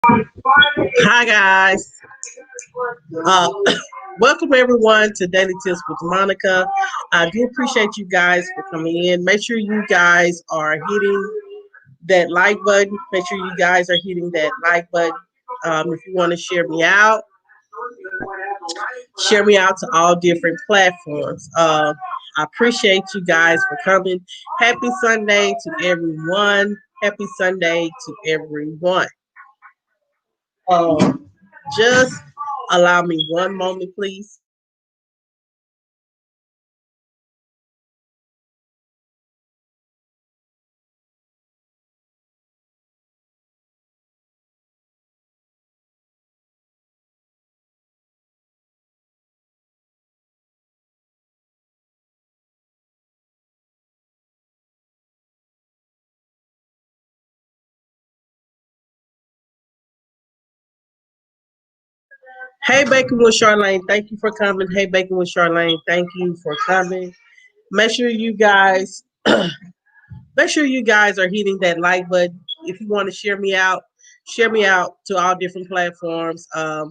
Hi guys. Uh, Welcome everyone to Daily Tips with Monica. I do appreciate you guys for coming in. Make sure you guys are hitting that like button. Make sure you guys are hitting that like button. If you want to share me out to all different platforms. I appreciate you guys for coming. Happy Sunday to everyone. Happy Sunday to everyone. Just allow me one moment, please. Hey, Baking with Charlene, thank you for coming. Hey, Baking with Charlene, thank you for coming. Make sure you guys, make sure you guys are hitting that like button. If you want to share me out to all different platforms. I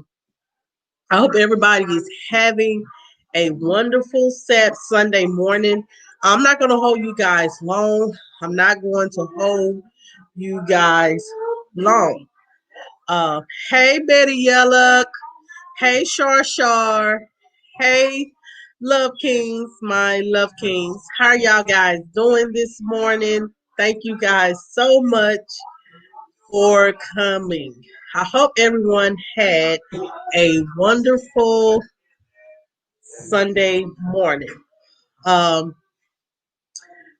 hope everybody is having a wonderful sad Sunday morning. I'm not going to hold you guys long. I'm not going to hold you guys long. Uh, hey, Betty Yellow. Hey, Shar Shar. Hey, Love Kings, my Love Kings. How are y'all guys doing this morning? Thank you guys so much for coming. I hope everyone had a wonderful Sunday morning. Um,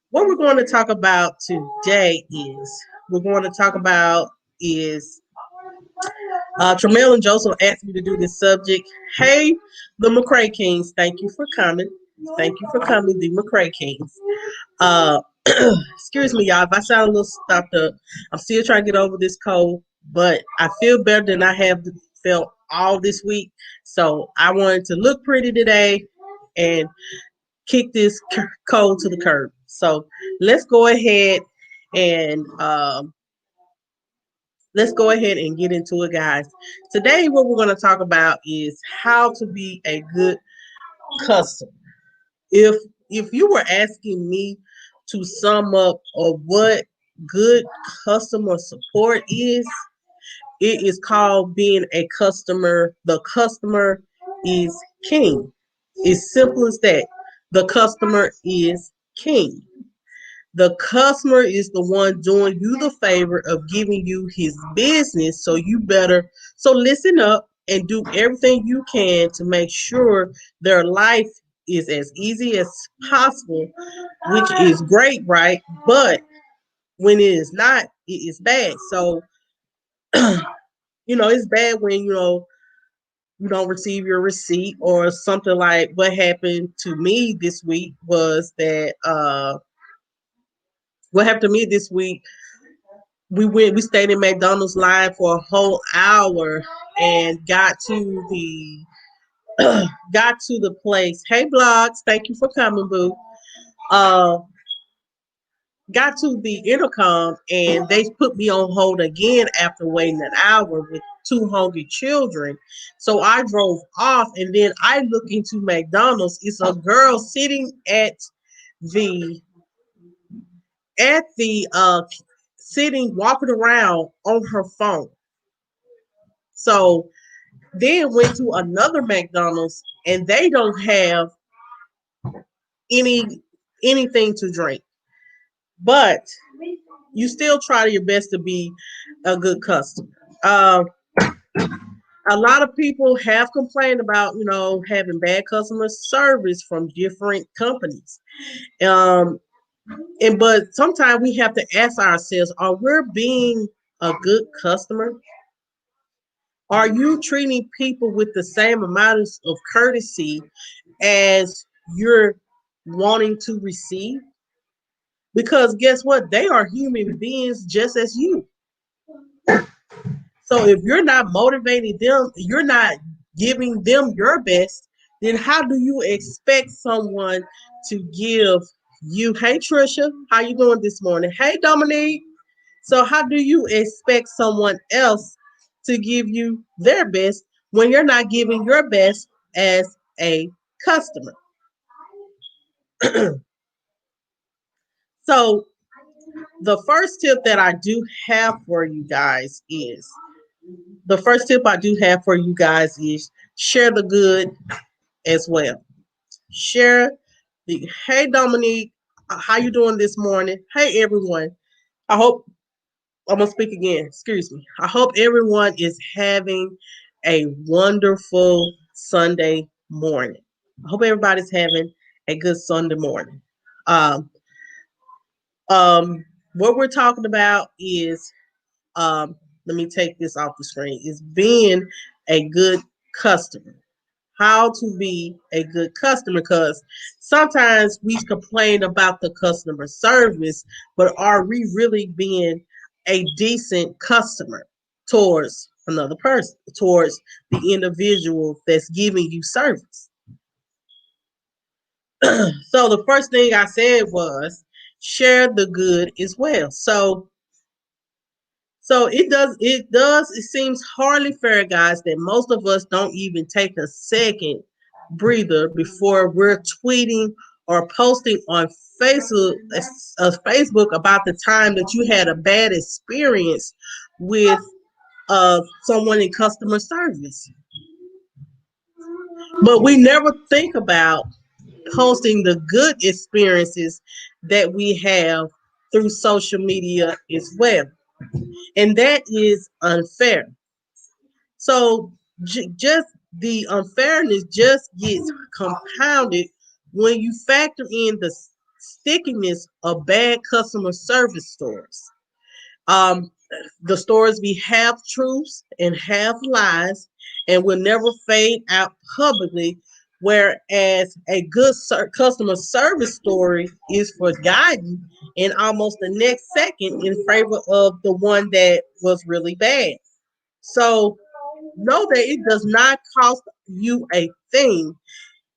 what we're going to talk about today we're going to talk about is Tramiel and Joseph asked me to do this subject. Hey, the McRae Kingz, thank you for coming. Thank you for coming, the McRae Kingz. Uh, excuse me, y'all, if I sound a little stuffed up. I'm still trying to get over this cold, but I feel better than I have felt all this week. So I wanted to look pretty today and kick this cold to the curb. So let's go ahead and get into it, guys. Today, what we're going to talk about is how to be a good customer. If you were asking me to sum up of what good customer support is, it is called being a customer. The customer is king. It's simple as that. The customer is king. The customer is the one doing you the favor of giving you his business. So listen up and do everything you can to make sure their life is as easy as possible, which is great, right? But when it is not, it is bad. So, it's bad when, you don't receive your receipt or something. Like what happened to me this week was that, what happened to me this week we stayed in McDonald's line for a whole hour and got to the place. Hey blogs, thank you for coming, boo. Uh got to the intercom and they put me on hold again after waiting an hour with two hungry children. So I drove off and then I look into McDonald's. It's a girl sitting the the sitting walking around on her phone. So then went to another McDonald's and they don't have any anything to drink. But you still try your best to be a good customer. Uh, a lot of people have complained about, having bad customer service from different companies. Um, but sometimes we have to ask ourselves, are we being a good customer? Are you treating people with the same amount of courtesy as you're wanting to receive? Because guess what? They are human beings just as you. So if you're not motivating them, you're not giving them your best, then how do you expect someone to give you? Hey Trisha, how you doing this morning? Hey Dominique. So how do you expect someone else to give you their best when you're not giving your best as a customer. So the first tip that I do have for you guys is the first tip I do have for you guys is share the good as well. Share the hey Dominique, how you doing this morning? Hey everyone. I hope I'm gonna speak again. Excuse me. I hope everyone is having a wonderful Sunday morning. I hope everybody's having a good Sunday morning. Um, what we're talking about is let me take this off the screen. Is being a good customer. How to be a good customer, because sometimes we complain about the customer service, but are we really being a decent customer towards another person, towards the individual that's giving you service? So the first thing I said was share the good as well. So it seems hardly fair, guys, that most of us don't even take a second breather before we're tweeting or posting on Facebook about the time that you had a bad experience with someone in customer service. But we never think about posting the good experiences that we have through social media as well. And that is unfair. So just the unfairness just gets compounded when you factor in the stickiness of bad customer service stores. Um, the stores be half truths and half lies and will never fade out publicly. Whereas a good customer service story is forgotten in almost the next second in favor of the one that was really bad. So know that it does not cost you a thing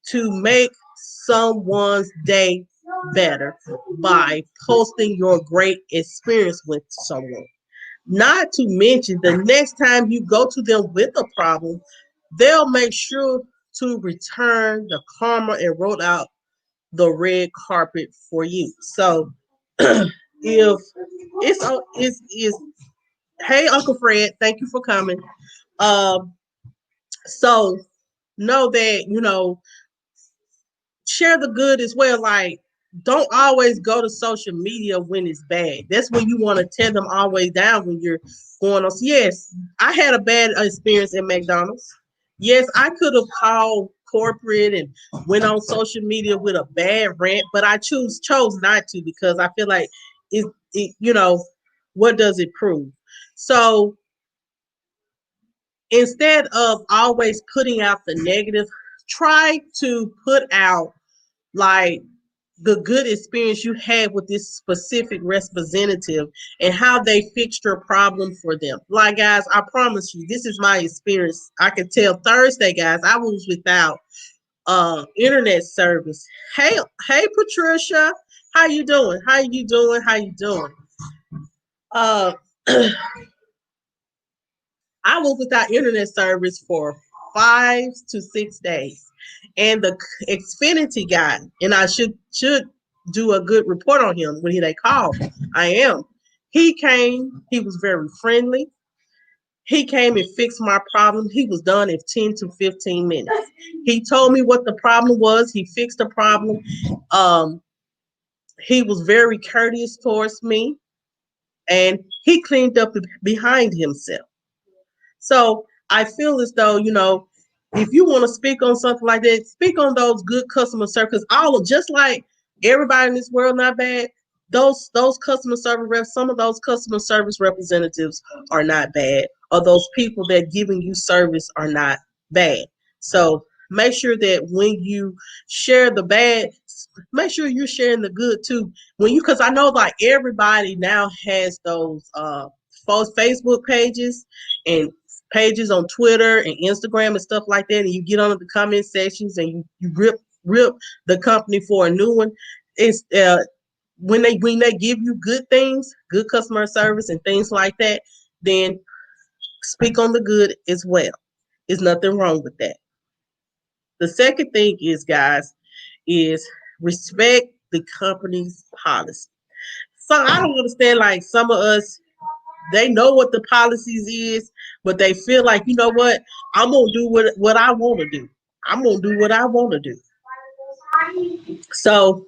to make someone's day better by posting your great experience with someone. Not to mention, the next time you go to them with a problem, they'll make sure to return the karma and roll out the red carpet for you. So if it's hey Uncle Fred, thank you for coming. Um, so know that share the good as well. Like, don't always go to social media when it's bad. That's when you want to tear them all the way down when you're going on. Yes, I had a bad experience at McDonald's. Yes, I could have called corporate and went on social media with a bad rant, but I chose not to because I feel like it what does it prove? So instead of always putting out the negative, try to put out like the good experience you had with this specific representative and how they fixed your problem for them. Like, guys, I promise you, this is my experience. I can tell Thursday, guys, I was without internet service. Hey Patricia, how you doing? How you doing? How you doing? Uh I was without internet service for 5 to 6 days. And the Xfinity guy, and I should do a good report on him when they called. I am. He came, he was very friendly. He came and fixed my problem. He was done in 10 to 15 minutes. He told me what the problem was. He fixed the problem. Um, he was very courteous towards me, and he cleaned up behind himself. So I feel as though, if you want to speak on something like that, speak on those good customer service. Just like everybody in this world not bad, those customer service reps, some of those customer service representatives are not bad, or those people that giving you service are not bad. So make sure that when you share the bad, make sure you're sharing the good too. Because I know like everybody now has those false Facebook pages and pages on Twitter and Instagram and stuff like that, and you get on the comment sections and you rip the company for a new one. It's when they give you good things, good customer service and things like that, then Speak on the good as well. There's nothing wrong with that. The second thing is, guys, is respect the company's policy. So I don't understand, like some of us, they know what the policies is, but they feel like, you know what, I'm gonna do what I want to do. I'm gonna do what I want to do. So,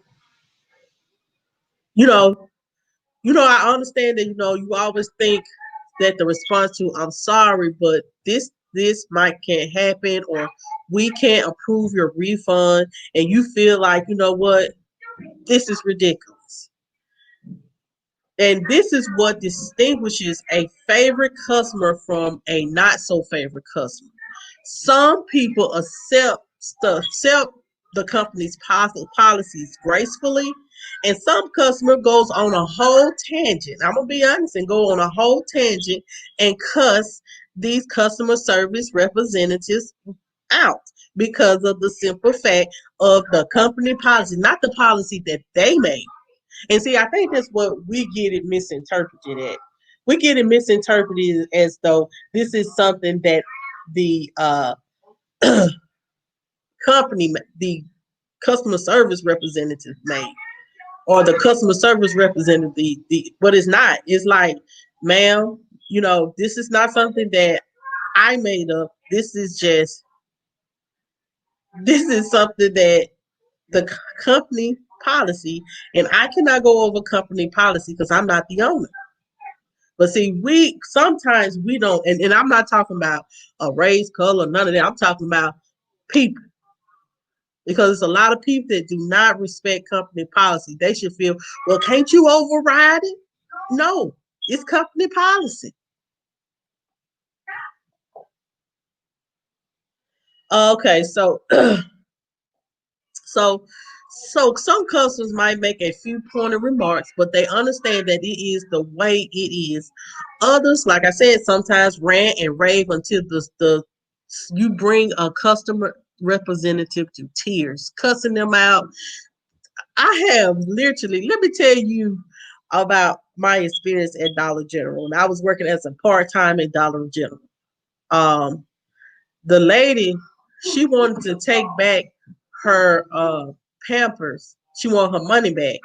you know, I understand that, you always think that the response to I'm sorry, but this might can't happen, or we can't approve your refund, and you feel like, you know what, this is ridiculous. And this is what distinguishes a favorite customer from a not so favorite customer. Some people accept the company's policies gracefully, and some customer goes on a whole tangent. I'm gonna be honest and go on a whole tangent and cuss these customer service representatives out because of the simple fact of the company policy, not the policy that they made. And see, I think that's what we get it misinterpreted at. We get it misinterpreted as though this is something that the company, the customer service representative made, or the customer service representative, but it's not. It's like, ma'am, this is not something that I made up. This is something that the company policy, and I cannot go over company policy because I'm not the owner. But see, we sometimes we don't, and I'm not talking about a race, color, none of that. I'm talking about people. Because there's a lot of people that do not respect company policy. They should feel, well, can't you override it? No, it's company policy. Okay, so so some customers might make a few pointed remarks, but they understand that it is the way it is. Others, like I said, sometimes rant and rave until the you bring a customer representative to tears, cussing them out. I have literally, let me tell you about my experience at Dollar General. And I was working as a part-time at Dollar General. Um, the lady, she wanted to take back her Pampers. She wanted her money back.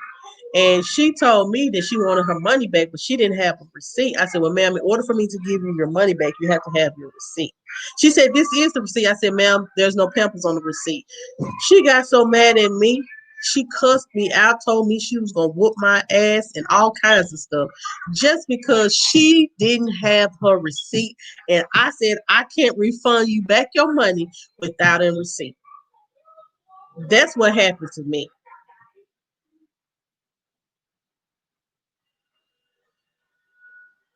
And she told me that she wanted her money back, but she didn't have a receipt. I said, well, ma'am, in order for me to give you your money back, you have to have your receipt. She said, this is the receipt. I said, ma'am, there's no Pampers on the receipt. She got so mad at me. She cussed me out, told me she was going to whoop my ass and all kinds of stuff just because she didn't have her receipt. And I said, I can't refund you back your money without a receipt. That's what happened to me.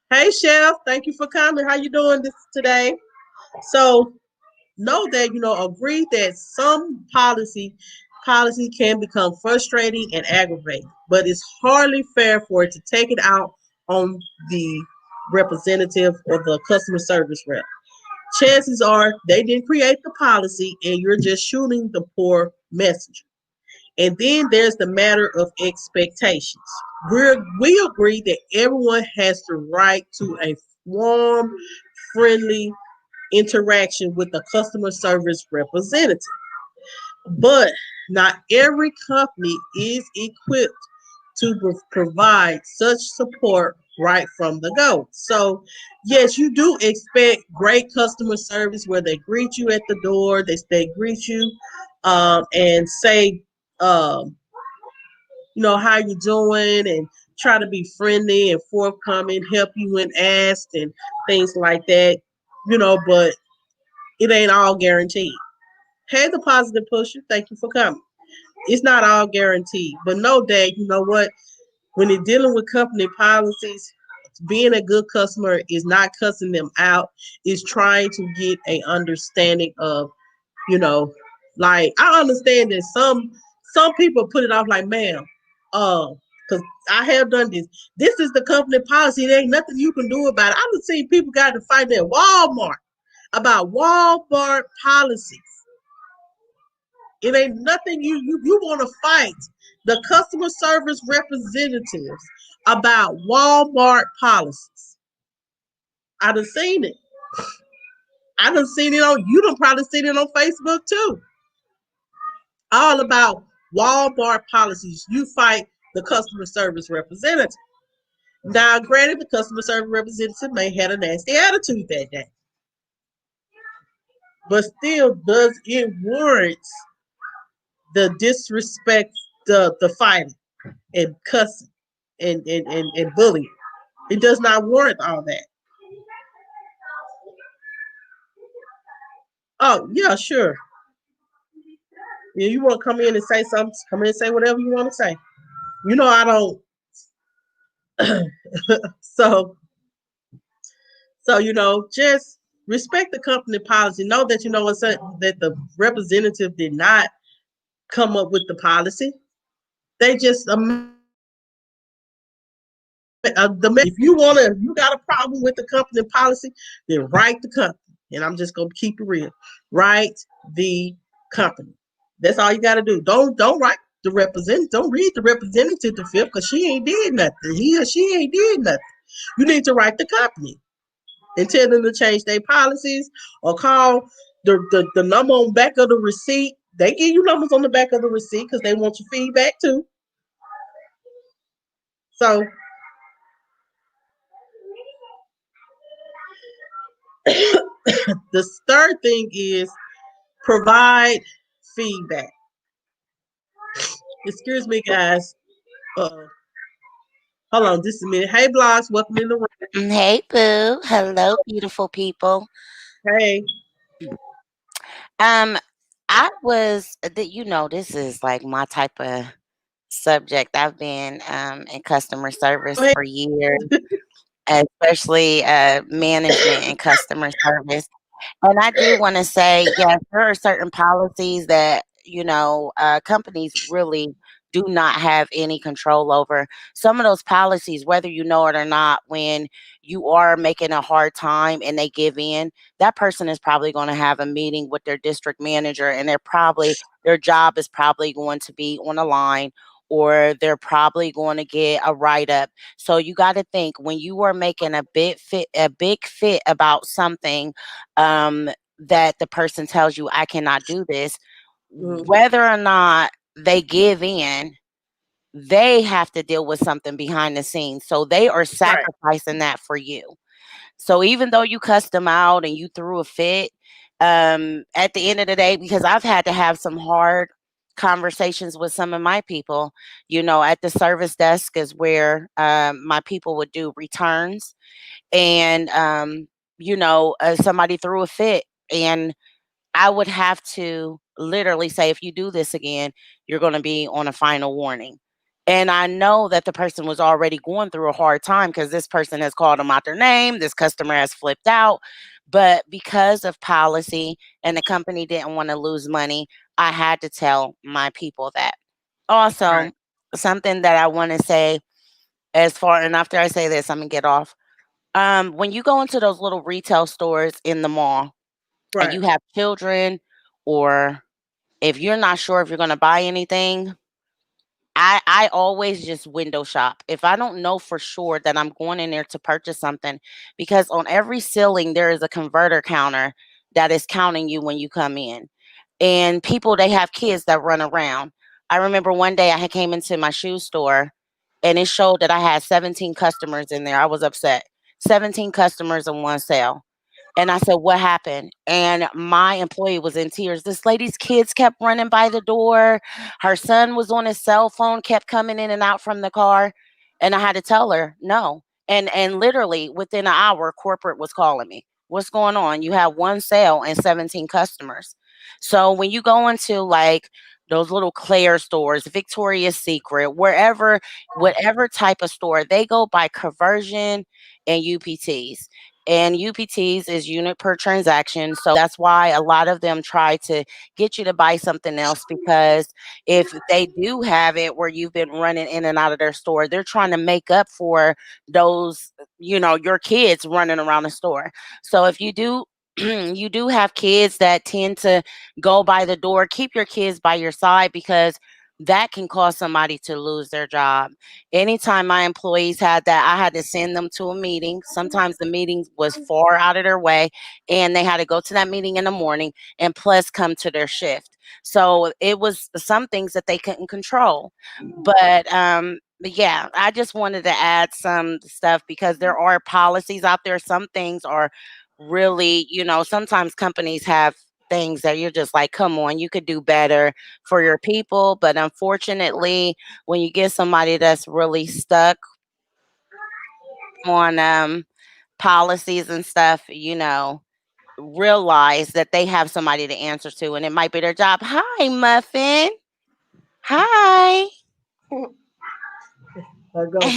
Hey, Chef, thank you for coming. How you doing this today? So know that, agree that some policy can become frustrating and aggravating, but it's hardly fair for it to take it out on the representative or the customer service rep. Chances are they didn't create the policy and you're just shooting the poor messenger. And then there's the matter of expectations. We agree that everyone has the right to a warm, friendly interaction with a customer service representative. But not every company is equipped to provide such support right from the go. So, yes, you do expect great customer service where they greet you at the door, they greet you and say, um, how you doing, and try to be friendly and forthcoming, help you when asked, and things like that. But it ain't all guaranteed. Hey, the positive pusher, thank you for coming. It's not all guaranteed, but know that, you know what, when you're dealing with company policies, being a good customer is not cussing them out. Is trying to get a understanding of, you know, like I understand that some people put it off like, ma'am, because I have done this. This is the company policy. There ain't nothing you can do about it. I've seen people got to fight at Walmart about Walmart policies. It ain't nothing you want to fight the customer service representatives about Walmart policies. I've seen it. I done seen it on, you done probably seen it on Facebook too. All about Walmart policies. You fight the customer service representative. Now, granted, the customer service representative may have a nasty attitude that day, but still, does it warrant the disrespect, the fighting and cussing and bullying? It does not warrant all that. Oh yeah, sure. Yeah, you want to come in and say something? Come in and say whatever you want to say. You know I don't. So just respect the company policy. Know that that the representative did not come up with the policy. They just if you got a problem with the company policy, then write the company. And I'm just gonna keep it real. Write the company. That's all you got to do. Don't write the representative. Don't read the representative to fifth because she ain't did nothing. He or she ain't did nothing. You need to write the company and tell them to change their policies or call the number on the back of the receipt. They give you numbers on the back of the receipt because they want your feedback too. So the third thing is provide feedback. Excuse me, guys. Uh, hold on just a minute. Hey, blogs, welcome in the room. Hey, boo. Hello, beautiful people. Hey, Um, I was, this is like my type of subject. I've been in customer go service ahead. for years, especially management and customer service. And I do want to say, yes, there are certain policies that, companies really do not have any control over. Some of those policies, whether you know it or not, when you are making a hard time and they give in, that person is probably going to have a meeting with their district manager and their job is probably going to be on the line, or they're probably going to get a write up. So you got to think when you are making a big fit about something, that the person tells you, I cannot do this, Mhm. whether or not they give in, they have to deal with something behind the scenes. So they are Right. sacrificing that for you. So even though you cussed them out and you threw a fit, at the end of the day, because I've had to have some hard conversations with some of my people, at the service desk is where my people would do returns. And, somebody threw a fit. And I would have to literally say, if you do this again, you're going to be on a final warning. And I know that the person was already going through a hard time because this person has called them out their name. This customer has flipped out. But because of policy and the company didn't want to lose money, I had to tell my people that. Also, Right. something that I want to say and after I say this, I'm going to get off. When you go into those little retail stores in the mall, and Right. you have children, or if you're not sure if you're going to buy anything, I always just window shop. If I don't know for sure that I'm going in there to purchase something, because on every ceiling there is a converter counter that is counting you when you come in. And people, they have kids that run around. I remember one day I had came into my shoe store and it showed that I had 17 customers in there. I was upset. 17 customers in one sale. And I said, "What happened?" And my employee was in tears. This lady's kids kept running by the door. Her son was on his cell phone, kept coming in and out from the car. And I had to tell her, no. And literally within an hour, corporate was calling me. What's going on? You have one sale and 17 customers. So when you go into like those little Claire stores, Victoria's Secret, wherever, whatever type of store, they go by conversion and UPTs. And UPTs is unit per transaction. So that's why a lot of them try to get you to buy something else, because if they do have it where you've been running in and out of their store, they're trying to make up for those, your kids running around the store. So if you do, you do have kids that tend to go by the door, keep your kids by your side, because that can cause somebody to lose their job. Anytime my employees had that, I had to send them to a meeting. Sometimes the meeting was far out of their way, and they had to go to that meeting in the morning and plus come to their shift. So it was some things that they couldn't control. But yeah, I just wanted to add some stuff because there are policies out there. Some things are really, sometimes companies have things that you're just like, come on, you could do better for your people. But unfortunately, when you get somebody that's really stuck on policies and stuff, realize that they have somebody to answer to, and it might be their job. Hi, Muffin. Hi. Go,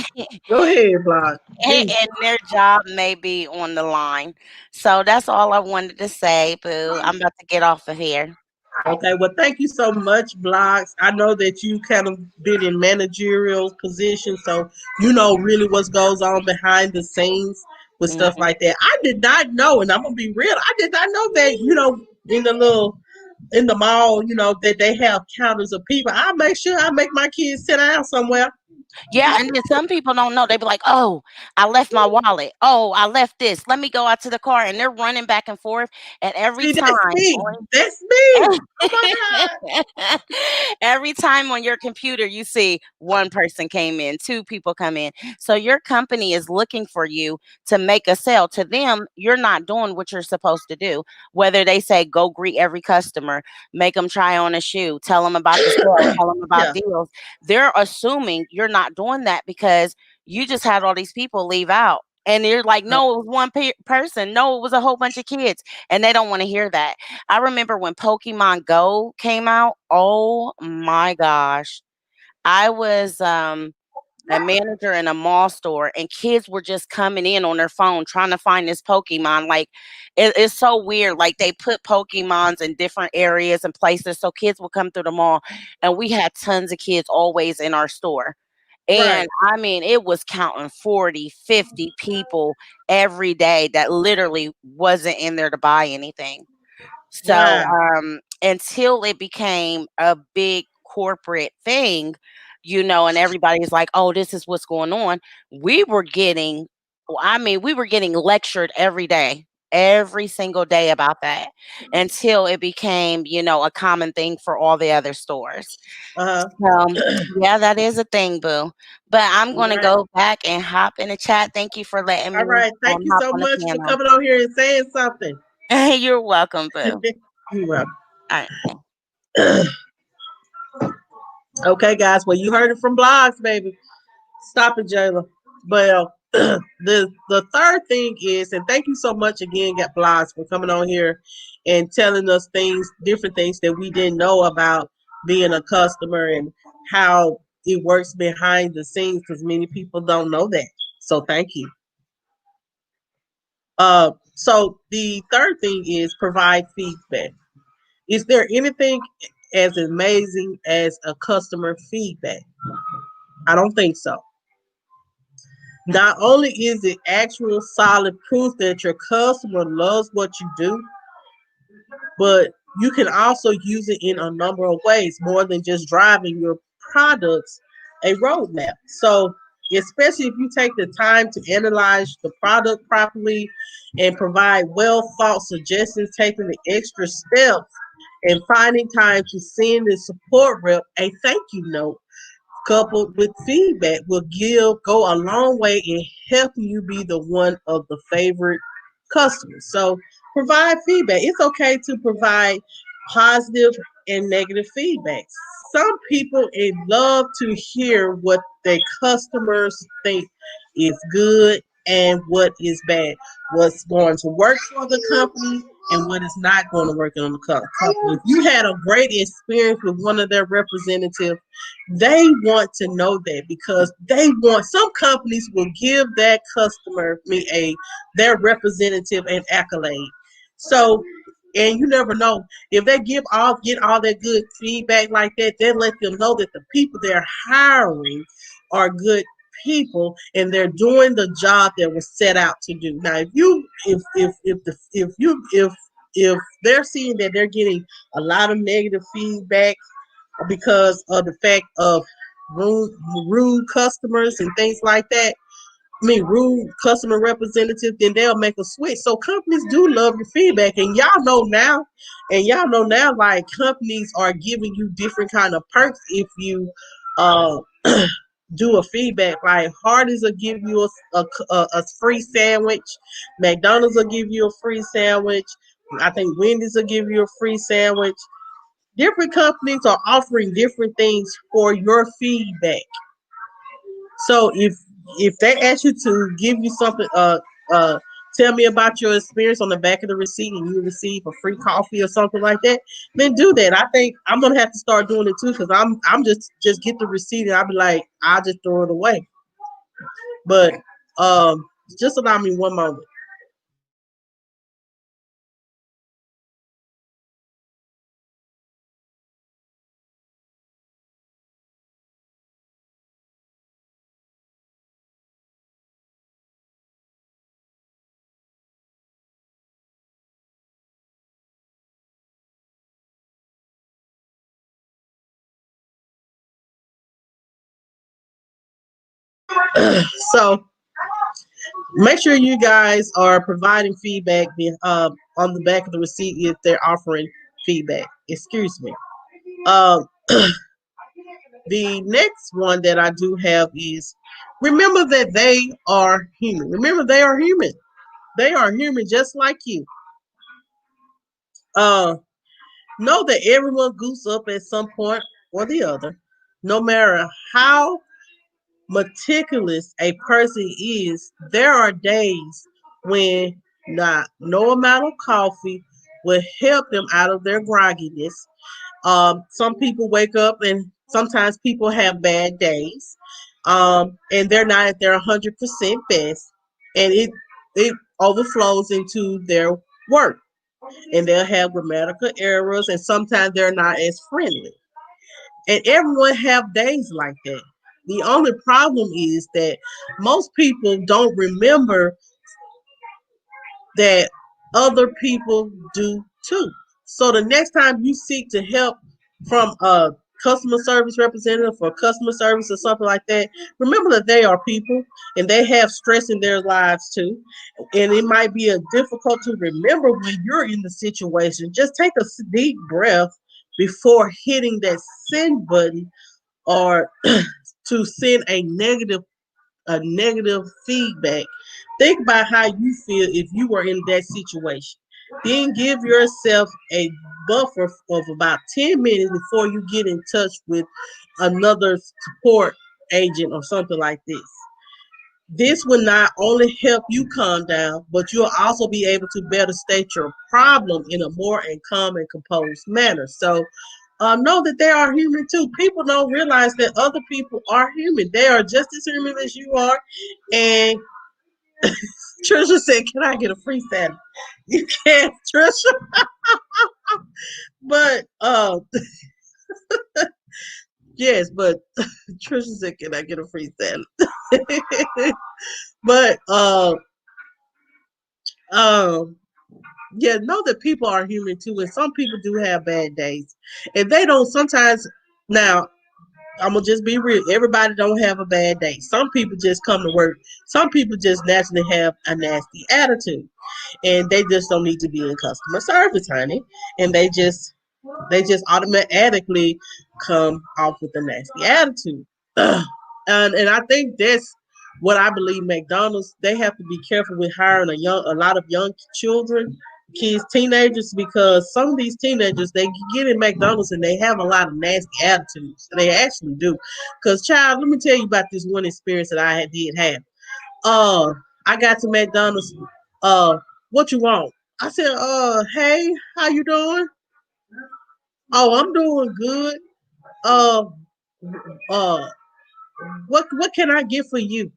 go ahead, Block. Jeez. And their job may be on the line. So that's all I wanted to say, boo. I'm about to get off of here. Okay, well, thank you so much, Blocks. I know that you kind of been in managerial positions, so you know really what goes on behind the scenes with stuff Mhm. like that. I did not know, and I'm gonna be real. I did not know that in the in the mall, that they have counters of people. I make sure I make my kids sit down somewhere. Yeah, and then some people don't know. They be like, "Oh, I left my wallet. Oh, I left this. Let me go out to the car." And they're running back and forth. And every See, that's time me. That's me. Oh my God. every time on your computer, you see one person came in, two people come in. So your company is looking for you to make a sale. To them, you're not doing what you're supposed to do. Whether they say go greet every customer, make them try on a shoe, tell them about the sale, tell them about Yeah. deals, they're assuming you're not doing that because you just had all these people leave out. And you're like, Uh, no, it was one person. No, it was a whole bunch of kids. And they don't want to hear that. I remember when Pokemon Go came out. Oh my gosh. I was a manager in a mall store, and kids were just coming in on their phone trying to find this Pokemon. Like, it's so weird. Like, they put Pokemons in different areas and places so kids would come through the mall. And we had tons of kids always in our store. right. And I mean, it was counting 40, 50 people every day that literally wasn't in there to buy anything. So, Wow. until it became a big corporate thing, and everybody's like, "Oh, this is what's going on." We were getting, I mean, we were getting lectured every day, every single day about that until it became, a common thing for all the other stores. Uh So, huh. yeah, that is a thing, boo. But I'm going to Right. go back and hop in the chat. Thank you for letting All me right. Thank you hop so on the much for panel. coming on here and saying something. You're welcome, boo. You well. All right. Okay, guys. Well, you heard it from blogs, baby. Stop it, Jayla. Well, the third thing is, and thank you so much again, Get Blogs, for coming on here and telling us things, different things that we didn't know about being a customer and how it works behind the scenes, because many people don't know that. So thank you. So the third thing is provide feedback. Is there anything as amazing as a customer feedback? I don't think so. Not only is it actual solid proof that your customer loves what you do, but you can also use it in a number of ways, more than just driving your products a roadmap. So, especially if you take the time to analyze the product properly and provide well thought suggestions, taking the extra steps and finding time to send the support rep a thank you note coupled with feedback will go a long way in helping you be the one of the favorite customers. So provide feedback. It's okay to provide positive and negative feedback. Some people love to hear what their customers think is good and what is bad, what's going to work for the company and what is not going to work on the company. If you had a great experience with one of their representatives, they want to know that, because some companies will give that customer their representative an accolade. So, and you never know if they get all that good feedback like that, then let them know that the people they're hiring are good people and they're doing the job that was set out to do. Now, if they're seeing that they're getting a lot of negative feedback because of the fact of rude, rude customers and things like that. I mean, rude customer representative, then they'll make a switch. So companies do love your feedback, and y'all know now, like companies are giving you different kind of perks if you uh do a feedback. Like Hardee's will give you a free sandwich, McDonald's will give you a free sandwich. I think Wendy's will give you a free sandwich. Different companies are offering different things for your feedback. So if they ask you to give you something, tell me about your experience on the back of the receipt, and you receive a free coffee or something like that, then do that. I think I'm gonna have to start doing it too because I'm just get the receipt and I'll be like I'll just throw it away. But just allow me one moment. So make sure you guys are providing feedback on the back of the receipt if they're offering feedback. Excuse me. Um, the next one that I do have is remember that they are human. Remember they are human. They are human just like you. Uh, know that everyone goose up at some point or the other. No matter how meticulous a person is, there are days when not no amount of coffee will help them out of their grogginess. Some people wake up and sometimes people have bad days, and they're not at their 100% best, and it overflows into their work, and they'll have grammatical errors, and sometimes they're not as friendly. And everyone have days like that. The only problem is that most people don't remember that other people do too. So the next time you seek to help from a customer service representative or customer service or something like that, remember that they are people and they have stress in their lives too. And it might be a difficult to remember when you're in the situation. Just take a deep breath before hitting that send button or to send a negative feedback. Think about how you feel if you were in that situation. Then give yourself a buffer of about 10 minutes before you get in touch with another support agent or something like this. This will not only help you calm down, but you'll also be able to better state your problem in a more and calm and composed manner. So know that they are human too. People don't realize that other people are human. They are just as human as you are. And Trisha said, "Can I get a free salad?" You can, Trisha. But yes, but Trisha said, "Can I get a free salad?" But um, yeah, know that people are human too, and some people do have bad days, and they don't sometimes. Now, I'm gonna just be real. Everybody don't have a bad day. Some people just come to work. Some people just naturally have a nasty attitude, and they just don't need to be in customer service, honey. And they just automatically come off with a nasty attitude. And I think that's what I believe. McDonald's, they have to be careful with hiring a lot of young children, kids, teenagers, because some of these teenagers they get in McDonald's and they have a lot of nasty attitudes. They actually do. Because child, let me tell you about this one experience that did have. Uh, I got to McDonald's. Uh, what you want? I said, hey, how you doing? Oh, I'm doing good. Uh, uh, what can I get for you?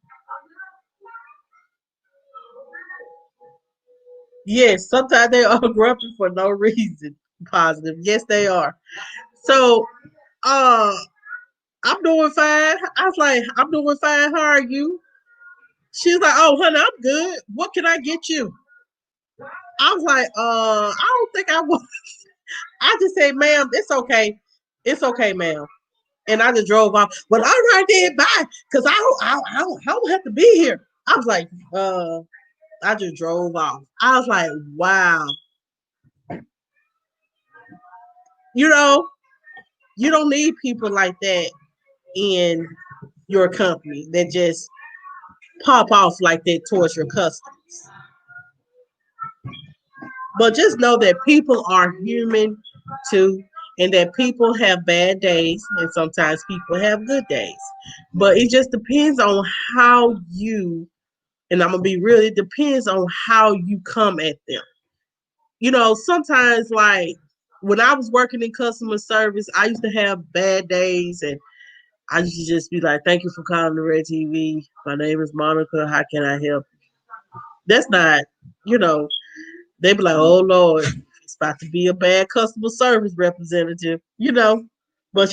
Yes, sometimes they are grumpy for no reason. Positive. Yes, they are. So, uh, I'm doing fine. I was like, I'm doing fine. How are you? She's like, oh, honey, I'm good. What can I get you? I was like, I don't think I will. I just said, ma'am, it's okay. It's okay, ma'am. And I just drove off. Well, all right then, bye. Cause I don't have to be here. I was like, I just drove off. I was like, wow. You know, you don't need people like that in your company that just pop off like that towards your customers. But just know that people are human too, and that people have bad days, and sometimes people have good days. But it just depends on how you, and I'm gonna be real, it depends on how you come at them. Sometimes like when I was working in customer service, I used to have bad days, and I used to just be like, "Thank you for calling the Red TV. My name is Monica. How can I help?" That's not, you know, they be like, "Oh Lord, it's about to be a bad customer service representative." But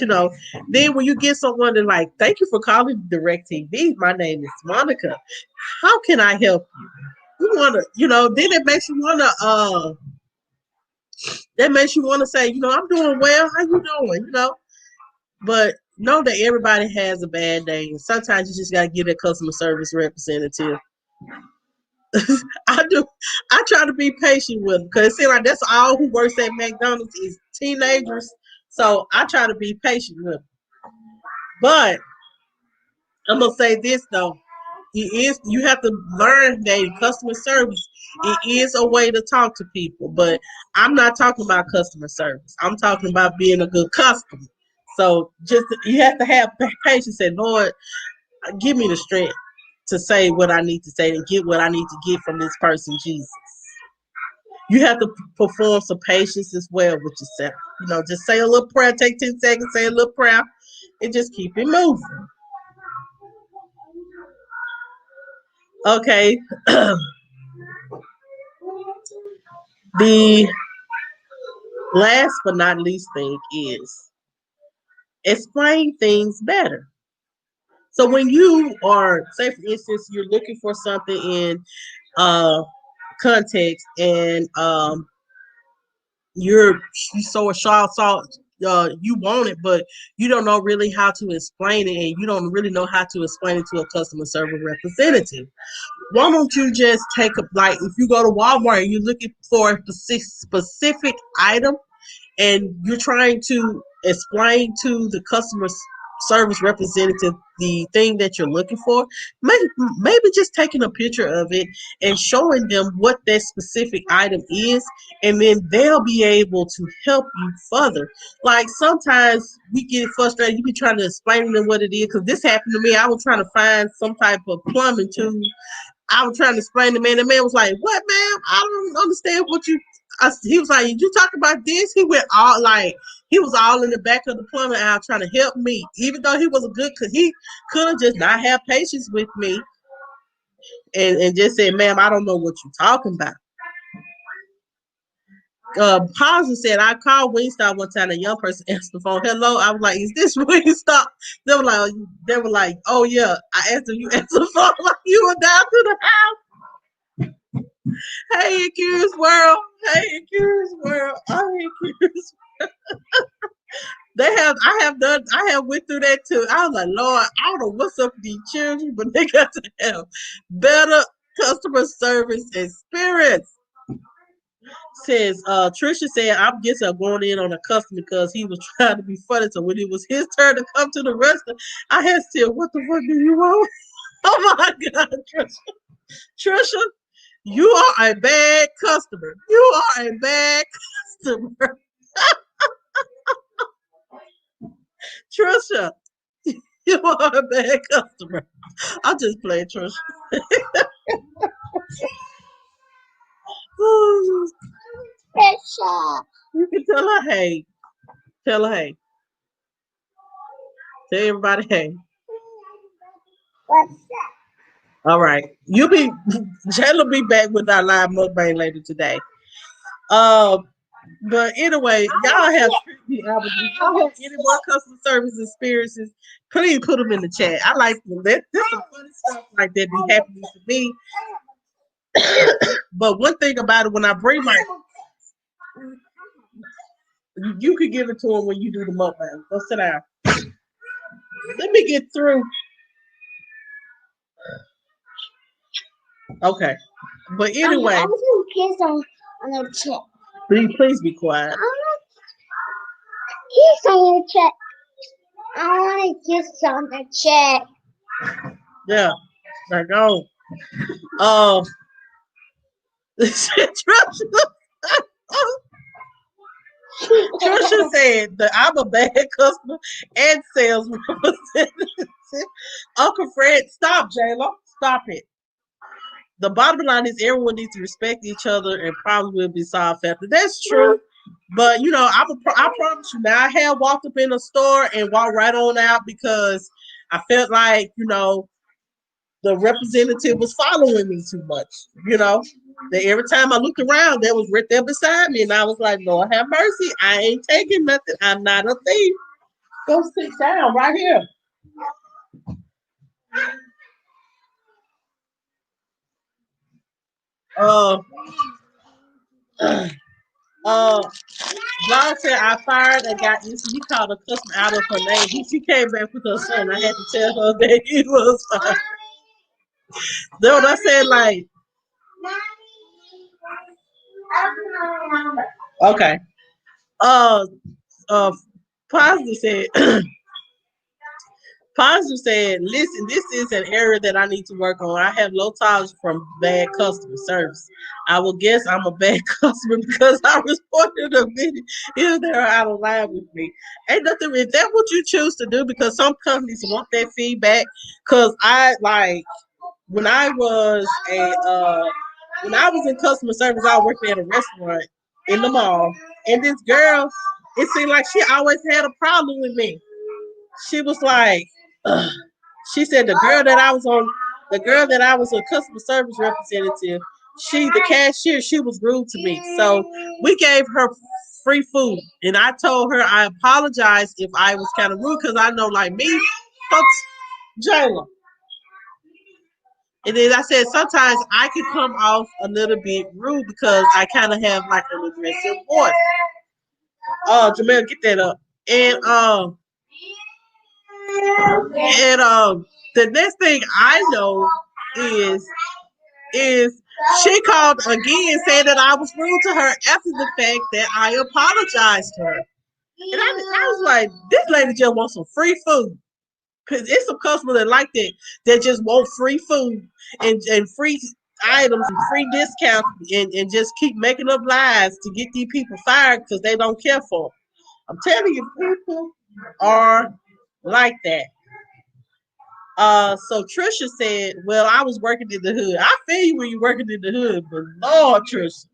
then when you get someone that like, "Thank you for calling Direct TV. My name is Monica. How can I help you?" You wanna, then that makes you wanna say, "I'm doing well. How you doing?" But know that everybody has a bad day. And sometimes you just gotta get a customer service representative. I do. I try to be patient with them because it seems like that's all who works at McDonald's is teenagers. So I try to be patient with them. But I'm gonna say this though. You have to learn that in customer service, it is a way to talk to people. But I'm not talking about customer service. I'm talking about being a good customer. So just you have to have patience and Lord, give me the strength to say what I need to say and get what I need to get from this person, Jesus. You have to perform some patience as well with yourself. Just say a little prayer, take 10 seconds, say a little prayer, and just keep it moving. Okay. The last but not least thing is explain things better. So when you are, say for instance, you're looking for something in uh context and you saw a saw you want it, but you don't know really how to explain it, and you don't really know how to explain it to a customer service representative. Why don't you just take a like if you go to Walmart and you're looking for a specific item and you're trying to explain to the customer service representative the thing that you're looking for, maybe just taking a picture of it and showing them what that specific item is, and then they'll be able to help you further. Like sometimes we get frustrated, you be trying to explain to them what it is, because this happened to me. I was trying to find some type of plumbing tool. I was trying to explain to the man. The man was like, "What, ma'am? I don't understand what you." He was like, "You talk about this?" He went all like he was all in the back of the plumbing aisle trying to help me, even though he was a good. Cause he could have just not have patience with me and just said, "Ma'am, I don't know what you're talking about." Pause said, "I called Wingstop one time. A young person answered the phone. Hello." I was like, "Is this Wingstop?" They were like, "Oh yeah." I asked them, "You answered the phone like you were down to the house?" Hey, Curious World. Hey, Curious World. Hey, Curious. I have went through that too. I was like, Lord, I don't know what's up with these children, but they got to have better customer service experience. Says Trisha said, "I'm guessing I'm going in on a customer because he was trying to be funny. So when it was his turn to come to the restaurant, I had said, what the fuck do you want?" Oh my God, Trisha, you are a bad customer. You are a bad customer. Trisha, you are a bad customer. I'll just play Trisha. Trisha. You can tell her hey. Tell her hey. Tell everybody hey. What's up? All right. Jayla will be back with our live mukbang later today. Um, but anyway, y'all have y'all have any more customer service experiences? Please put them in the chat. I like them. There's some funny stuff like that be happening to me. But one thing about it, when I bring my You could give it to him when you do the mukbang. Go sit down. Let me get through. Okay. But anyway. I want to kiss on the cheek. Please be quiet. I want to kiss on the cheek. I want to kiss on the cheek. Yeah. Like, oh. Trisha Trisha said that I'm a bad customer and sales representative. Uncle Fred, stop, Jayla. Stop it. The bottom line is everyone needs to respect each other and problems will be solved after. That's true. But you know, I promise you now, I have walked up in a store and walked right on out because I felt like, you know, the representative was following me too much. You know, that every time I looked around, that was right there beside me, and I was like, Lord have mercy, I ain't taking nothing. I'm not a thief. Go sit down right here. Uh, uh, John said I fired and got you. He called a customer out of her name. She came back with her son. I had to tell her that he was fired. Then what I said, like, okay. Uh, uh, Positive said. Positive said, listen, this is an area that I need to work on. I have low tolerance from bad customer service. I will guess I'm a bad customer because I reported a video if they're out of line with me. Ain't nothing, is that what you choose to do? Because some companies want that feedback. Because I like when I was when I was in customer service, I worked at a restaurant in the mall. And this girl, it seemed like she always had a problem with me. She was like, ugh. She said the girl that I was a customer service representative, the cashier, she was rude to me. So we gave her free food, and I told her I apologized if I was kind of rude because I know, like me, folks, Jayla. And then I said sometimes I could come off a little bit rude because I kind of have like an aggressive voice. Jamel, get that up. And the next thing I know is is she called again, said that I was rude to her after the fact that I apologized to her. And I was like, this lady just wants some free food. Because it's some customers that like that just want free food and free items and free discounts and just keep making up lies to get these people fired because they don't care for them. I'm telling you, people are like that. So Trisha said, well, I was working in the hood. I feel you when you're working in the hood, but Lord, Trisha.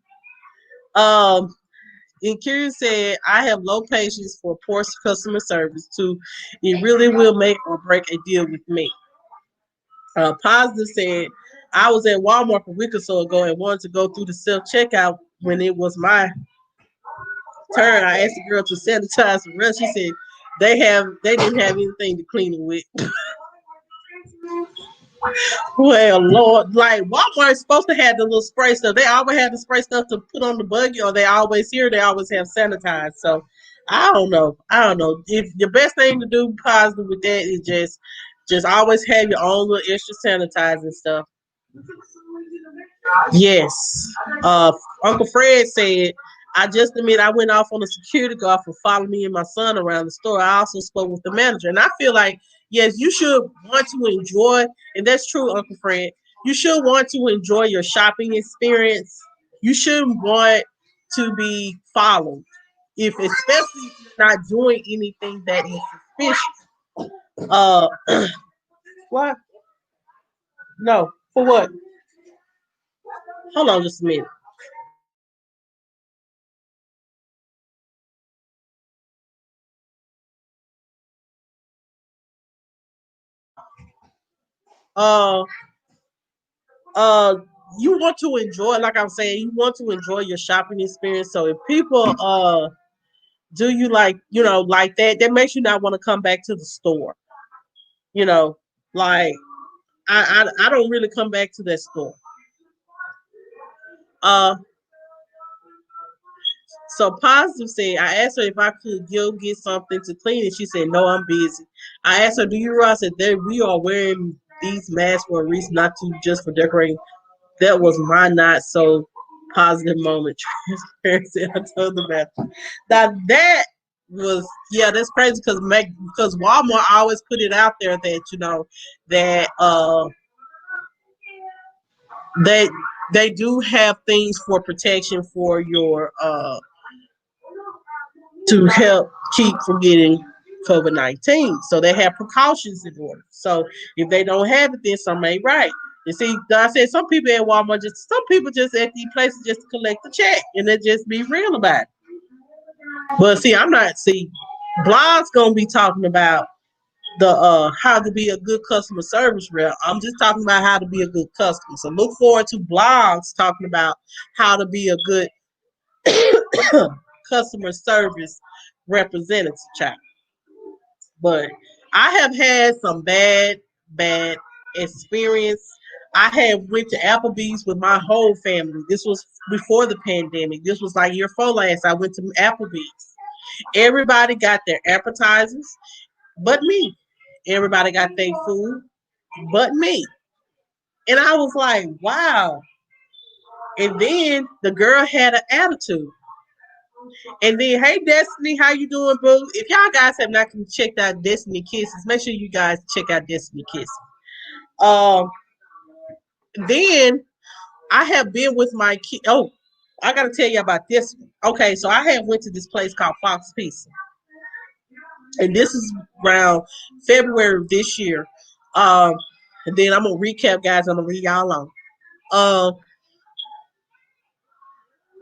Um, and Karen said, I have low patience for poor customer service too. It really will make or break a deal with me. Positive said, I was at Walmart a week or so ago and wanted to go through the self checkout when it was my turn. I asked the girl to sanitize the rest. She said they didn't have anything to clean it with. Well, Lord, like Walmart's supposed to have the little spray stuff. They always have the spray stuff to put on the buggy, or they always have sanitized. So I don't know. I don't know. If the best thing to do positive with that is just always have your own little extra sanitizing stuff. Yes. Uncle Fred said, I just admit I went off on a security guard for following me and my son around the store. I also spoke with the manager. And I feel like, yes, you should want to enjoy, and that's true, Uncle Fred. You should want to enjoy your shopping experience. You shouldn't want to be followed. Especially if you're not doing anything that is suspicious. Uh what? No. For what? Hold on just a minute. Uh uh you want to enjoy, like I'm saying, you want to enjoy your shopping experience. So if people do you like, like that makes you not want to come back to the store. You know, like I don't really come back to that store. Uh So Positive said, I asked her if I could go get something to clean, and she said, no, I'm busy. I asked her, do you realize that we are wearing these masks for a reason, not to just for decorating? That was my not so positive moment. Transparency. I told them that. Now that was, yeah, that's crazy because Walmart always put it out there that that they they do have things for protection for your to help keep from getting COVID-19. So they have precautions in order. So if they don't have it, then some ain't right. You see, I said some people at Walmart some people just at these places just to collect the check and they just be real about it. But see, I'm not blog's gonna be talking about the how to be a good customer service rep. I'm just talking about how to be a good customer. So look forward to blogs talking about how to be a good customer service representative child. But I have had some bad experience. I have went to Applebee's with my whole family. This was before the pandemic. This was like year 4 last. I went to Applebee's. Everybody got their appetizers, but me. Everybody got their food, but me. And I was like, wow. And then the girl had an attitude. And then, hey Destiny, how you doing, boo? If y'all guys have not checked out Destiny Kisses, make sure you guys check out Destiny Kisses. Um, then I have been with my kid. Oh, I gotta tell you about this one. Okay, so I have went to this place called Fox Pizza, and this is around February of this year. Um, and then I'm gonna recap, guys. I'm gonna leave y'all alone. Um,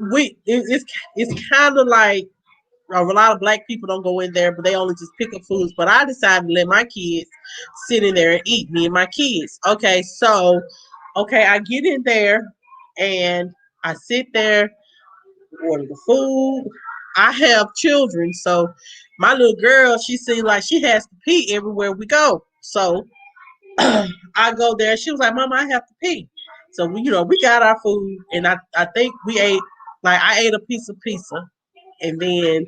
it's kind of like a lot of black people don't go in there, but they only just pick up foods. But I decided to let my kids sit in there and eat, me and my kids. Okay, so I get in there and I sit there, order the food. I have children, so my little girl, she seems like she has to pee everywhere we go. So I go there. She was like, "Mama, I have to pee." So we got our food, and I think we ate I ate a piece of pizza, and then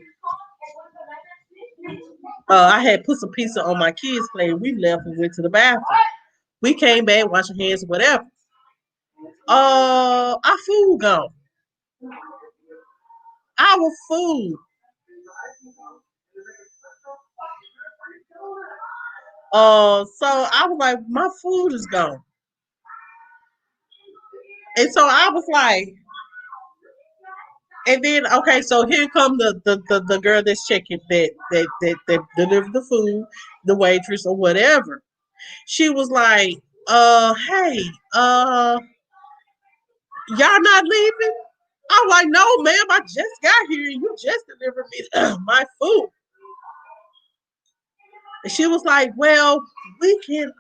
I had put some pizza on my kids' plate. We left and went to the bathroom. We came back, washed our hands, whatever. Our food gone. Our food. So I was like, my food is gone. And so I was like, and then okay, so here come the girl that's checking that delivered the food, the waitress or whatever. She was like, hey, y'all not leaving? I'm like, no, ma'am, I just got here and you just delivered me my food. And she was like, well, we can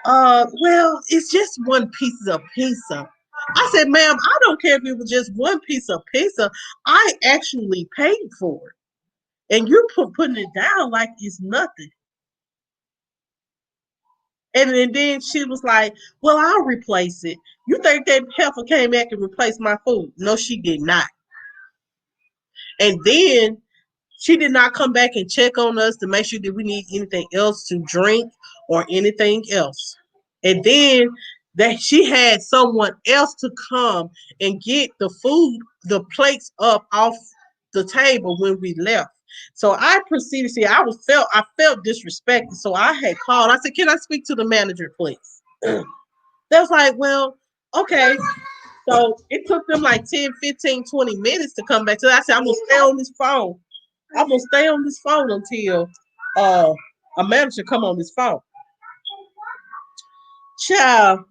well, it's just one piece of pizza. I said, ma'am, I don't care if it was just one piece of pizza. I actually paid for it. And you're putting it down like it's nothing. And then she was like, well, I'll replace it. You think that heifer came back and replaced my food? No, she did not. And then she did not come back and check on us to make sure that we need anything else to drink or anything else. And then that she had someone else to come and get the food, the plates up off the table when we left. So I proceeded. See, I felt disrespected. So I had called. I said, "Can I speak to the manager, please?" They was like, "Well, okay." So it took them like 10, 15, 20 minutes to come back to that. I said, I'm gonna stay on this phone. I'm gonna stay on this phone until uh a manager come on this phone. Child.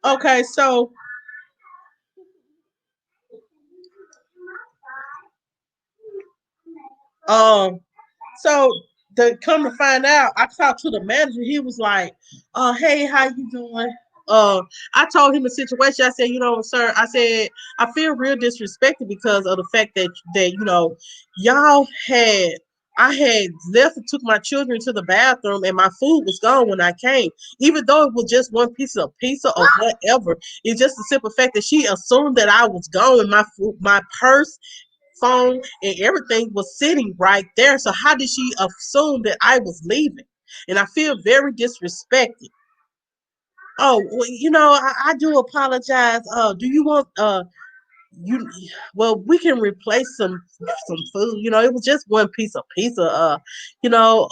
Okay, um so to come to find out, I talked to the manager. He was like, hey, how you doing? I told him the situation. I said, sir, I said, I feel real disrespected because of the fact that y'all had I had left and took my children to the bathroom, and my food was gone when I came. Even though it was just one piece of pizza or whatever, it's just the simple fact that she assumed that I was gone, and my food, my purse, phone, and everything was sitting right there. So how did she assume that I was leaving? And I feel very disrespected. Oh, well, I do apologize. Do you want you well, we can replace some food. It was just one piece of pizza. You know,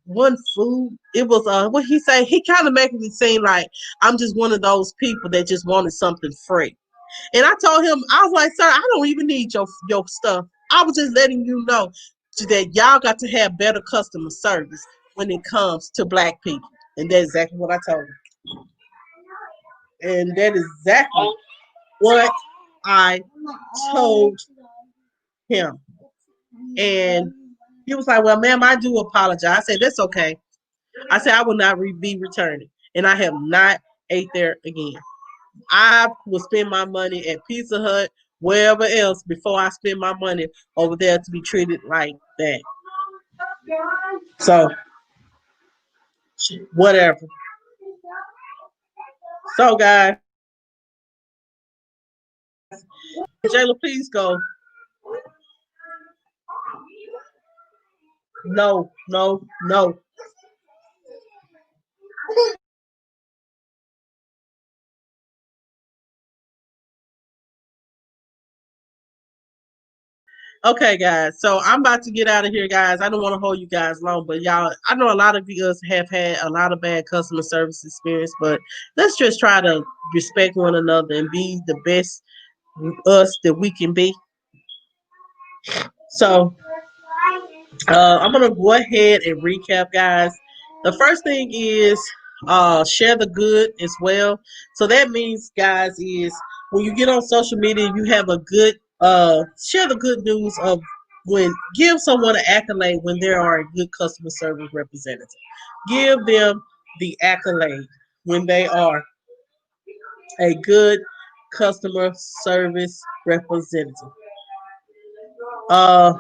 one food. It was what he say. He kind of making it seem like I'm just one of those people that just wanted something free. And I told him, I was like, sir, I don't even need your stuff. I was just letting you know that y'all got to have better customer service when it comes to black people. And that's exactly what I told him. And that is exactly what I told him. And he was like, well, ma'am, I do apologize. I said, that's okay. I said, I will not be returning. And I have not ate there again. I will spend my money at Pizza Hut, wherever else, before I spend my money over there to be treated like that. So, whatever. So, guys, Jayla, please go. No, no, no. Okay, guys. So I'm about to get out of here, guys. I don't want to hold you guys long, but y'all, I know a lot of you guys have had a lot of bad customer service experience, but let's just try to respect one another and be the best us that we can be. So I'm gonna go ahead and recap, guys. The first thing is share the good as well. So that means, guys, is when you get on social media, you have a good share the good news of when give someone an accolade when there are a good customer service representative. Give them the accolade when they are a good customer service representative. Uh,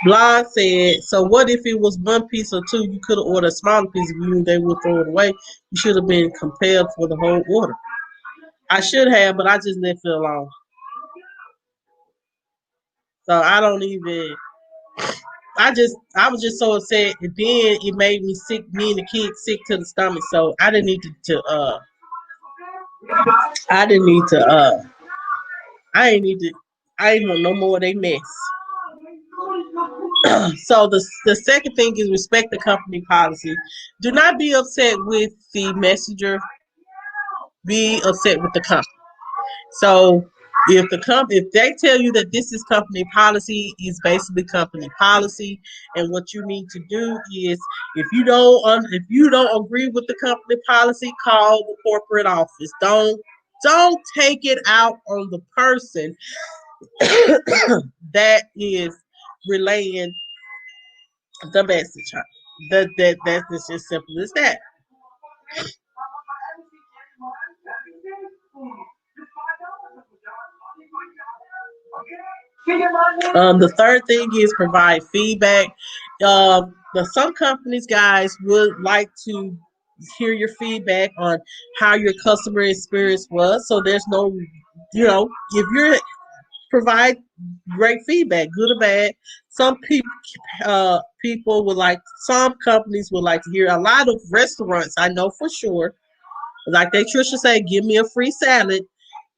Blonde said, so what if it was one piece or two? You could have ordered a smaller piece of you, they would throw it away. You should have been compelled for the whole order. I should have, but I just didn't feel long. So I don't even. I was just so upset, and then it made me sick. Me and the kids sick to the stomach. So I didn't need to. I didn't need to. I ain't need to. I ain't want no more of they mess. So the second thing is respect the company policy. Do not be upset with the messenger. Be upset with the company. So if they tell you that this is company policy, is basically company policy, and what you need to do is if you don't agree with the company policy, call the corporate office. Don't take it out on the person that is relaying the message. That's just simple as that. The third thing is provide feedback. Some companies, guys, would like to hear your feedback on how your customer experience was. So there's no, if you're provide great feedback, good or bad. Some people would like. Some companies would like to hear. A lot of restaurants, I know for sure, like they Trisha say, give me a free salad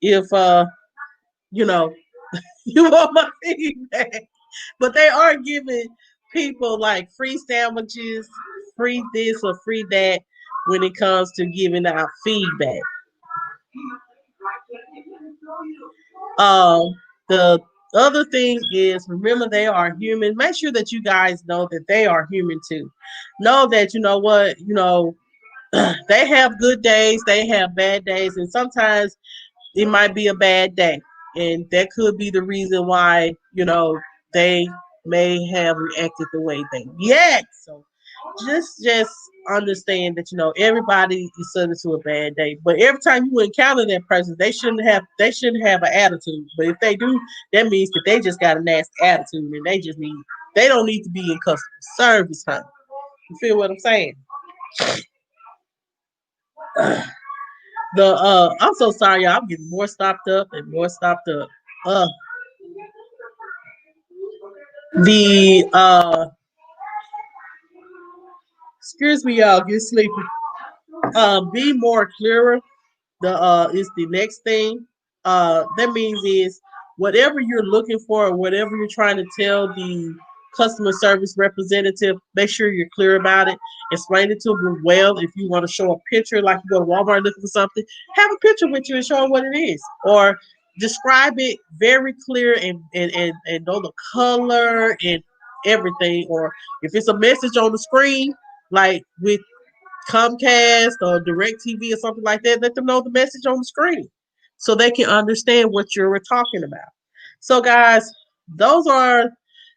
if you know you want my feedback. But they are giving people like free sandwiches, free this or free that when it comes to giving out feedback. Um, the other thing is remember they are human. Make sure that you guys know that they are human too. Know that you know what, they have good days, they have bad days, and sometimes it might be a bad day. And that could be the reason why, they may have reacted the way they react. So just understand that everybody is subject to a bad day. But every time you encounter that person, they shouldn't have an attitude. But if they do, that means that they just got a nasty attitude and they just need They don't need to be in customer service, huh? You feel what I'm saying? I'm so sorry, y'all. I'm getting more stopped up and more stopped up. Uh the excuse me, y'all, get sleepy. Be more clearer. The is the next thing. That means is whatever you're looking for, or whatever you're trying to tell the customer service representative, make sure you're clear about it. Explain it to them well. If you want to show a picture, like you go to Walmart looking for something, have a picture with you and show them what it is, or describe it very clear and know the color and everything. Or if it's a message on the screen, like with Comcast or DirecTV or something like that, let them know the message on the screen so they can understand what you're talking about. So, guys, those are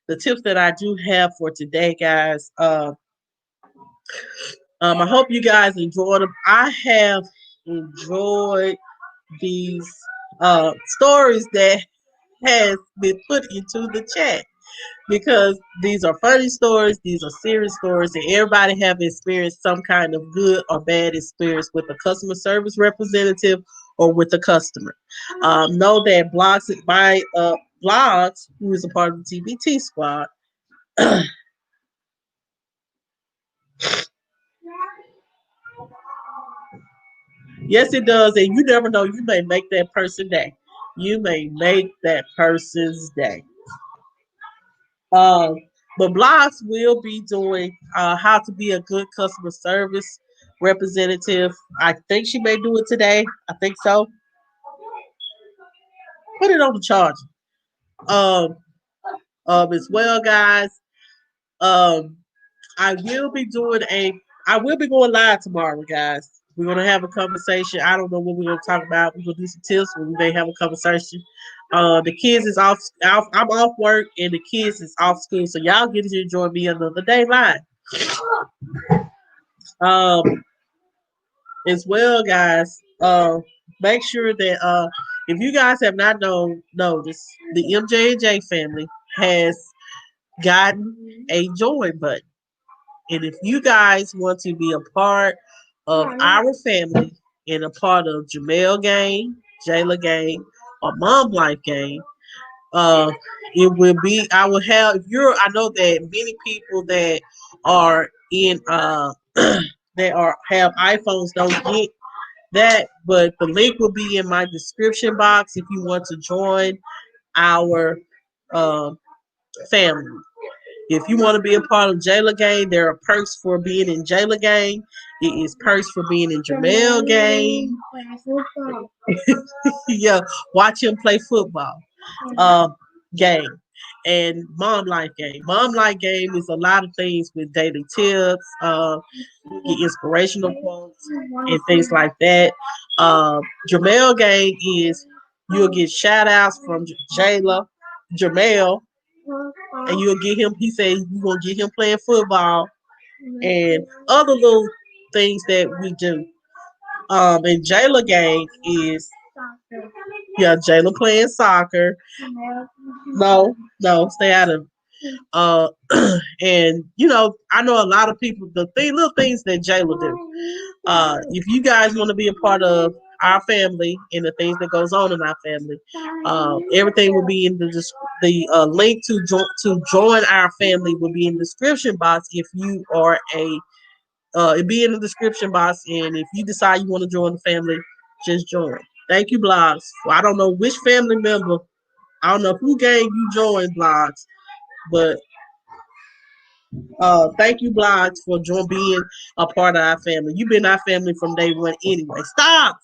the tips that I do have for today, guys. I hope you guys enjoyed them. I have enjoyed these stories that has been put into the chat because these are funny stories, these are serious stories, and everybody have experienced some kind of good or bad experience with a customer service representative or with a customer. Know that Blogs, who is a part of the TBT squad, yes, it does, and you never know, you may make that person day. You may make that person's day. Um, but Blogs will be doing how to be a good customer service representative. I think she may do it today. I think so. Put it on the charger. Um, as well, guys. Um, I will be doing a. I will be going live tomorrow, guys. We're gonna have a conversation. I don't know what we're gonna talk about. We're gonna do some tips, but we may have a conversation. The kids is off. I'm off work, and the kids is off school, so y'all get to enjoy me another day live. Um, as well, guys. Make sure that if you guys have not noticed, the MJ&J family has gotten a join button. And if you guys want to be a part of our family and a part of Jamel Gang, Jayla Gang, or Mom Life Gang, uh, it will be. I will have. If you're, I know that many people that are in that are have iPhones don't get that, but the link will be in my description box if you want to join our um, family. If you want to be a part of Jayla Gang, there are perks for being in Jayla Gang. It is perks for being in Jamel Gang. Yeah, watch him play football. Uh, Game and Mom Life Game. Mom Life Game is a lot of things with daily tips, get inspirational quotes, and things like that. Jamel Game is you'll get shout outs from Jayla, Jamel, and you'll get him. He said you gonna get him playing football and other little things that we do. And Jayla Gang is yeah, Jayla playing soccer. No, stay out of it. And I know a lot of people. Little things that Jayla do. If you guys want to be a part of our family and the things that goes on in our family, everything will be in the link to join our family will be in the description box. If you are it'll be in the description box, and if you decide you want to join the family, just join. Thank you, Blogs. I don't know which family member, I don't know who gang you joined, Blogs, but thank you, Blogs, for being a part of our family. You've been our family from day one anyway. Stop.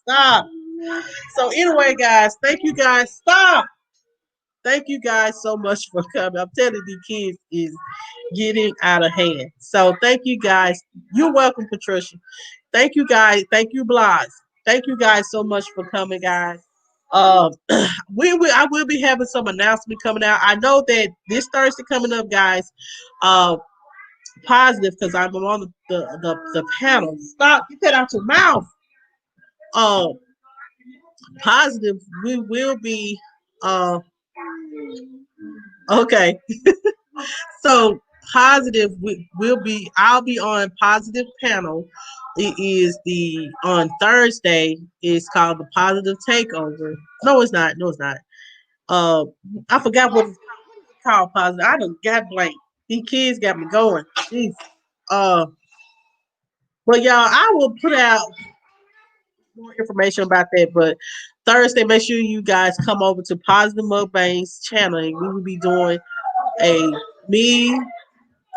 So anyway, guys, thank you guys. Stop. Thank you guys so much for coming. I'm telling you, kids is getting out of hand. So thank you guys. You're welcome, Patricia. Thank you guys. Thank you, Blogs. Thank you guys so much for coming, guys. Um, I will be having some announcement coming out. I know that this Thursday coming up, guys. Uh, Positive because I'm on the panel. Stop! Get that out your mouth. Uh, Positive. We will be. Uh, okay. So positive will be. I'll be on positive panel. It is the on Thursday. It's called the Positive Takeover. No, it's not. No, it's not. Uh, I forgot what it's called. Positive. I done got blank. These kids got me going. Jeez. Uh, but y'all, I will put out more information about that. But Thursday, make sure you guys come over to Positive Mukbang's channel, and we will be doing a me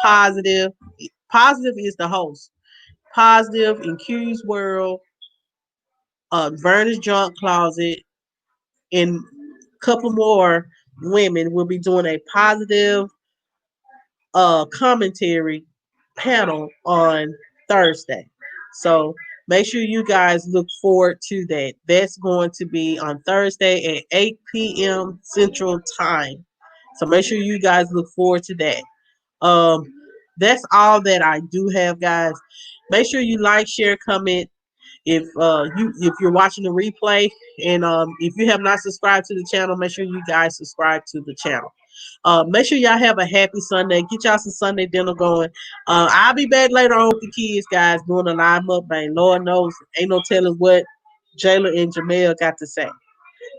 positive. Positive is the host. Positive in Q's World, Verna's Junk Closet, and a couple more women will be doing a positive commentary panel on Thursday. So make sure you guys look forward to that. That's going to be on Thursday at 8 p.m. Central Time. So make sure you guys look forward to that. Um, that's all that I do have, guys. Make sure you like, share, comment. If you're watching the replay, and if you have not subscribed to the channel, make sure you guys subscribe to the channel. Make sure y'all have a happy Sunday. Get y'all some Sunday dinner going. I'll be back later on with the kids, guys, doing a live mukbang. Lord knows, ain't no telling what Jayla and Jamel got to say.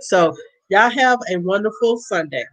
So y'all have a wonderful Sunday.